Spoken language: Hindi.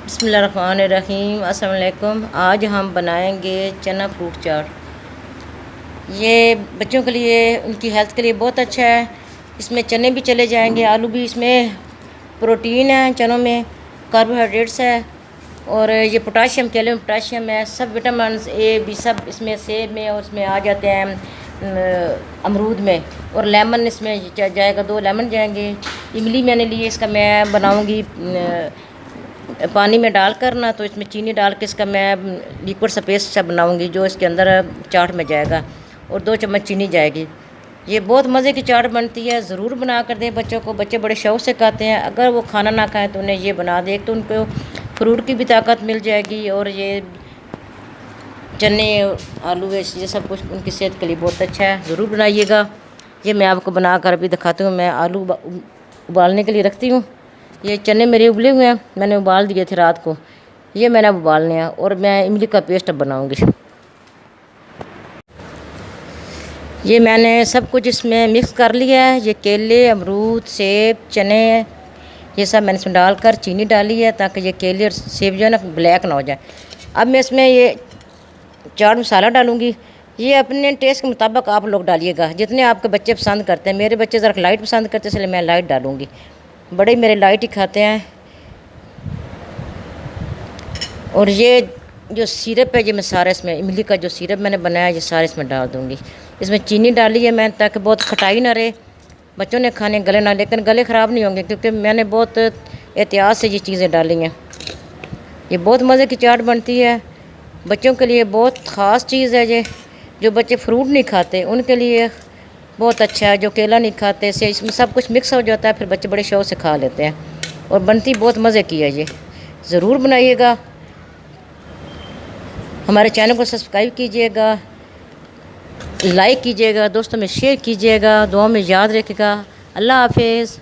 बिस्मिल्लाहिर्रहमानिर्रहीम। अस्सलाम वालेकुम। आज हम बनाएंगे चना फ्रूट चाट। ये बच्चों के लिए, उनकी हेल्थ के लिए बहुत अच्छा है। इसमें चने भी चले जाएंगे, आलू भी। इसमें प्रोटीन है, चनों में कार्बोहाइड्रेट्स है, और ये पोटाशियम, कैल्शियम, पोटाशियम है, सब विटामिन ए भी सब इसमें, सेब में और इसमें आ जाते हैं, अमरूद में। और लेमन इसमें जाएगा, 2 लेमन जाएंगे। इमली मैंने ली, इसका मैं बनाऊंगी पानी में डालकर ना, तो इसमें चीनी डाल के इसका मैं लिक्विड सा पेस्ट सा बनाऊंगी, जो इसके अंदर चाट में जाएगा, और 2 चम्मच चीनी जाएगी। ये बहुत मज़े की चाट बनती है, ज़रूर बना कर दें बच्चों को। बच्चे बड़े शौक़ से खाते हैं। अगर वो खाना ना खाएं तो उन्हें ये बना दें, एक तो उनको फ्रूट की भी ताकत मिल जाएगी, और ये चने, आलू, ये सब कुछ उनकी सेहत के लिए बहुत अच्छा है। ज़रूर बनाइएगा। ये मैं आपको बना कर अभी दिखाती हूँ। मैं आलू उबालने के लिए रखती हूँ। ये चने मेरे उबले हुए हैं, मैंने उबाल दिए थे रात को। ये मैंने अब उबालने हैं, और मैं इमली का पेस्ट अब बनाऊँगी। ये मैंने सब कुछ इसमें मिक्स कर लिया है। ये केले, अमरूद, सेब, चने, ये सब मैंने इसमें डालकर चीनी डाली है, ताकि ये केले और सेब जो है ना ब्लैक ना हो जाए। अब मैं इसमें ये चाट मसाला डालूँगी। ये अपने टेस्ट के मुताबिक आप लोग डालिएगा, जितने आपके बच्चे पसंद करते हैं। मेरे बच्चे ज़रा लाइट पसंद करते हैं, इसलिए मैं लाइट डालूँगी। बड़े मेरे लाइट ही खाते हैं। और ये जो सिरप है, ये मैं सारा इसमें, इमली का जो सिरप मैंने बनाया, ये सारे इसमें डाल दूँगी। इसमें चीनी डाली है मैं, ताकि बहुत खटाई ना रहे, बच्चों ने खाने गले ना, लेकिन गले ख़राब नहीं होंगे, क्योंकि मैंने बहुत एहतियात से ये चीज़ें डाली हैं। ये बहुत मज़े की चाट बनती है। बच्चों के लिए बहुत ख़ास चीज़ है ये। जो बच्चे फ्रूट नहीं खाते उनके लिए बहुत अच्छा है। जो केला नहीं खाते, से इसमें सब कुछ मिक्स हो जाता है, फिर बच्चे बड़े शौक़ से खा लेते हैं, और बनती बहुत मज़े की है ये। ज़रूर बनाइएगा। हमारे चैनल को सब्सक्राइब कीजिएगा, लाइक कीजिएगा, दोस्तों में शेयर कीजिएगा, दुआ में याद रखिएगा। अल्लाह हाफिज़।